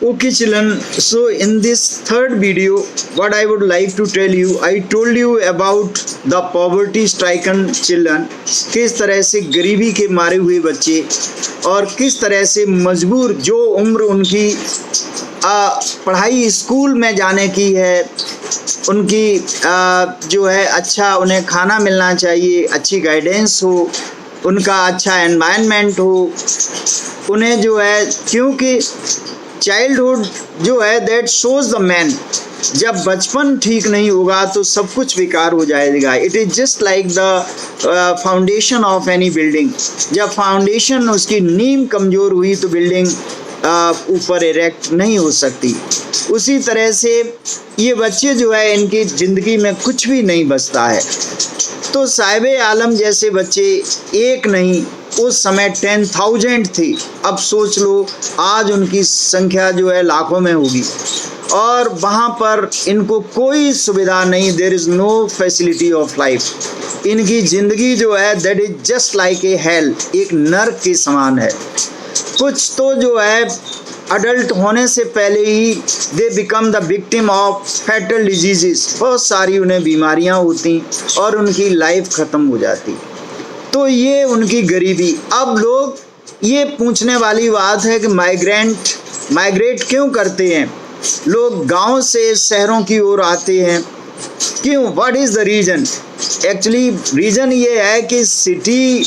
Okay, children. So in this third video, what I would like to tell you, I told you about the poverty-stricken children. किस तरह से गरीबी के मारे हुए बच्चे और किस तरह से मजबूर जो उम्र उनकी पढ़ाई स्कूल में जाने की है, उनकी जो है अच्छा उन्हें खाना मिलना चाहिए, अच्छी गाइडेंस हो, उनका अच्छा एनवायरनमेंट हो, उन्हें जो है क्योंकि चाइल्डहुड जो है दैट शोज द मैन। जब बचपन ठीक नहीं होगा तो सब कुछ बेकार हो जाएगा। It is just like the foundation of any building. जब फाउंडेशन उसकी नींव कमज़ोर हुई तो बिल्डिंग ऊपर इरेक्ट नहीं हो सकती। उसी तरह से ये बच्चे जो है इनकी ज़िंदगी में कुछ भी नहीं बचता है। तो साहिब आलम जैसे बच्चे एक नहीं, उस समय 10,000 थी। अब सोच लो आज उनकी संख्या जो है लाखों में होगी और वहाँ पर इनको कोई सुविधा नहीं। There is no facility of life. इनकी ज़िंदगी जो है that is just like a hell, एक नर्क के समान है। कुछ तो जो है अडल्ट होने से पहले ही they become the victim of fatal disease. बहुत सारी उन्हें बीमारियाँ होती और उनकी लाइफ ख़त्म हो जाती। तो ये उनकी गरीबी। अब लोग ये पूछने वाली बात है कि माइग्रेट क्यों करते हैं? लोग गांव से शहरों की ओर आते हैं, क्यों? What is the reason? Actually reason ये है कि सिटी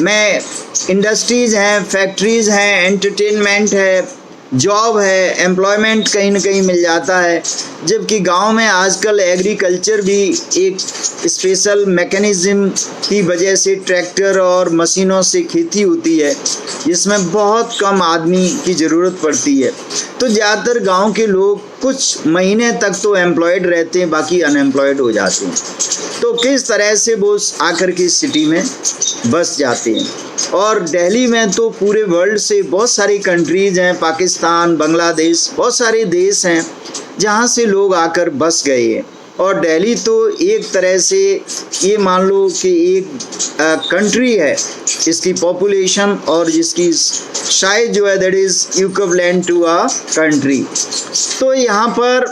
में इंडस्ट्रीज़ हैं, फैक्ट्रीज़ हैं, एंटरटेनमेंट है, जॉब है, एम्प्लॉयमेंट कहीं ना कहीं मिल जाता है। जबकि गांव में आजकल एग्रीकल्चर भी एक स्पेशल मैकेनिज़्म की वजह से ट्रैक्टर और मशीनों से खेती होती है, जिसमें बहुत कम आदमी की ज़रूरत पड़ती है। तो ज़्यादातर गांव के लोग कुछ महीने तक तो एम्प्लॉयड रहते हैं, बाकी अनएम्प्लॉयड हो जाते हैं। तो किस तरह से वो आकर के सिटी में बस जाते हैं। और दिल्ली में तो पूरे वर्ल्ड से बहुत सारी कंट्रीज़ हैं, पाकिस्तान, बांग्लादेश, बहुत सारे देश हैं जहाँ से लोग आकर बस गए हैं। और दिल्ली तो एक तरह से ये मान लो कि एक कंट्री है, इसकी पॉपुलेशन और जिसकी साइज जो है that is equivalent to a country. तो यहाँ पर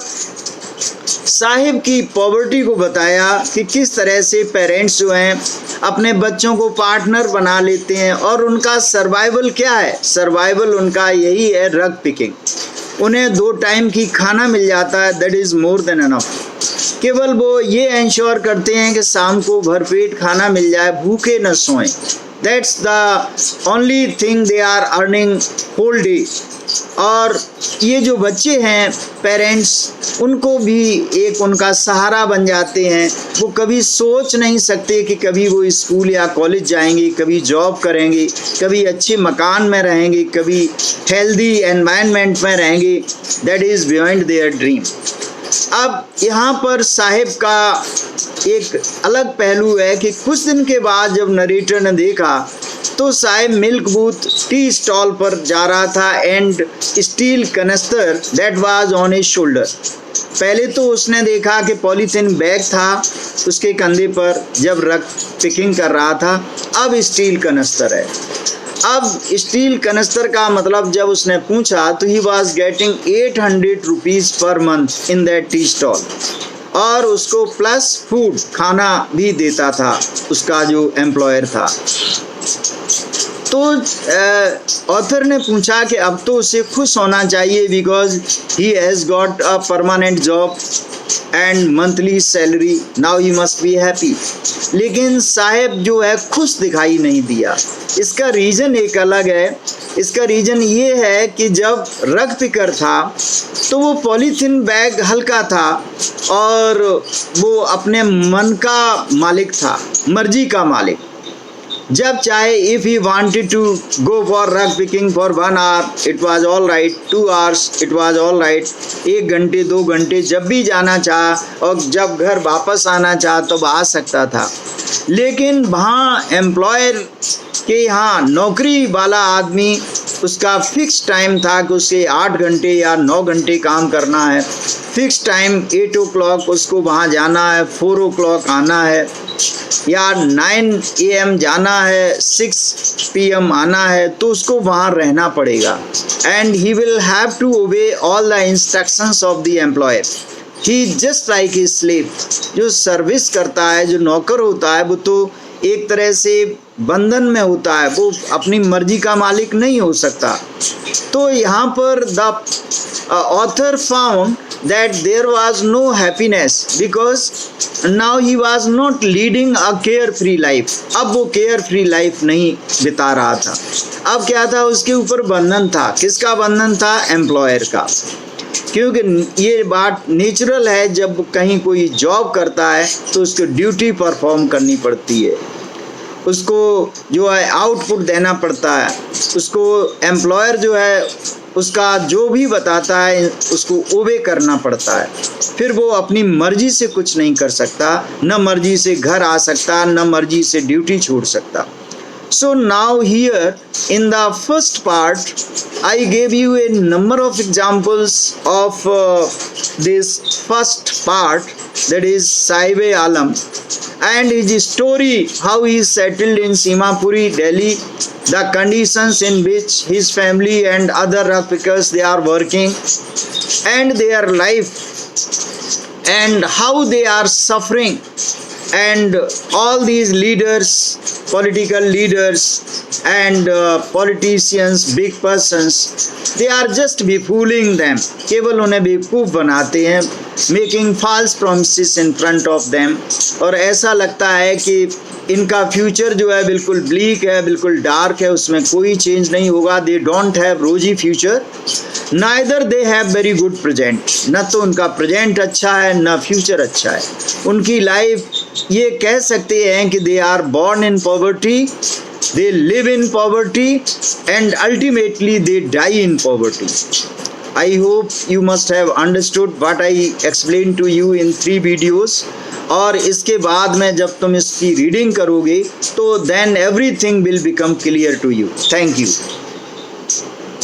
साहिब की पॉवर्टी को बताया कि किस तरह से पेरेंट्स जो हैं अपने बच्चों को पार्टनर बना लेते हैं और उनका सर्वाइवल क्या है? सर्वाइवल उनका यही है रग पिकिंग। उन्हें 2 टाइम की खाना मिल जाता है, that is more than enough. केवल वो ये इंश्योर करते हैं कि शाम को भरपेट खाना मिल जाए, भूखे न सोएं। That's the only thing they are earning whole day. और ये जो बच्चे हैं पेरेंट्स, उनको भी एक उनका सहारा बन जाते हैं। वो कभी सोच नहीं सकते कि कभी वो स्कूल या कॉलेज जाएंगे, कभी जॉब करेंगे, कभी अच्छे मकान में रहेंगे, कभी हेल्दी एनवायरनमेंट में रहेंगे। That is beyond their dream. अब यहाँ पर साहिब का एक अलग पहलू है कि कुछ दिन के बाद जब नरेटर ने देखा तो Saheb milk booth tea stall पर जा रहा था and steel canister that was on his shoulder. पहले तो उसने देखा कि पॉलीथीन बैग था उसके कंधे पर जब रग पिकिंग कर रहा था, अब स्टील कनस्तर है। अब स्टील कनस्तर का मतलब जब उसने पूछा तो he was getting 800 rupees per month in that tea stall, और उसको प्लस फूड खाना भी देता था उसका जो एम्प्लॉयर था। तो ऑथर ने पूछा कि अब तो उसे खुश होना चाहिए because he has got a permanent job and monthly salary, now he must be happy. लेकिन साहिब जो है खुश दिखाई नहीं दिया। इसका रीज़न एक अलग है। इसका रीज़न ये है कि जब रग पिकर था तो वो पॉलीथीन बैग हल्का था और वो अपने मन का मालिक था, मर्जी का मालिक। जब चाहे if he wanted to go for rag picking for 1 hour it was all right, 2 hours it was all right, 1 घंटे 2 घंटे जब भी जाना चाहा और जब घर वापस आना चाहा तो आ सकता था। लेकिन वहाँ एम्प्लॉयर के यहाँ नौकरी वाला आदमी, उसका फिक्स टाइम था कि उसे 8 घंटे या 9 घंटे काम करना है। फिक्स टाइम 8 o'clock उसको वहाँ जाना है, 4 o'clock आना है। या 9 AM जाना है, 6 PM आना है, तो उसको वहाँ रहना पड़ेगा। And he will have to obey all the instructions of the employer. He just like a slave. जो सर्विस करता है, जो नौकर होता है, वो तो एक तरह से बंधन में होता है, वो अपनी मर्जी का मालिक नहीं हो सकता। तो यहाँ पर the author found that there was no happiness because now he was not leading a carefree life। अब वो carefree life नहीं बिता रहा था। अब क्या था, उसके ऊपर बंधन था। किसका बंधन था? एम्प्लॉयर का। क्योंकि ये बात नेचुरल है, जब कहीं कोई जॉब करता है तो उसको ड्यूटी परफॉर्म करनी पड़ती है, उसको जो है आउटपुट देना पड़ता है, उसको एम्प्लॉयर जो है उसका जो भी बताता है उसको ओबे करना पड़ता है। फिर वो अपनी मर्जी से कुछ नहीं कर सकता, न मर्जी से घर आ सकता, न मर्जी से ड्यूटी छोड़ सकता। So now here in the first part I gave you a number of examples of this first part, that is Saib Alam and his story, how he settled in Simapuri, Delhi, the conditions in which his family and other Rafikas they are working, and their life, and how they are suffering. And all these leaders, political leaders and politicians, big persons, they are just befooling them। केवल उन्हें बेवकूफ़ बनाते हैं, making false promises in front of them। और ऐसा लगता है कि इनका फ्यूचर जो है बिल्कुल ब्लीक है, बिल्कुल डार्क है, उसमें कोई चेंज नहीं होगा। दे डोंट हैव रोजी future, neither they have very good present. न तो उनका प्रेजेंट अच्छा है, न फ्यूचर अच्छा है। उनकी लाइफ ये कह सकते हैं कि they are born in poverty, they live in poverty, and ultimately they die in poverty। I hope you must have understood what I explained to you in 3 videos। और इसके बाद में जब तुम इसकी रीडिंग करोगे तो then everything will become clear to you। Thank you।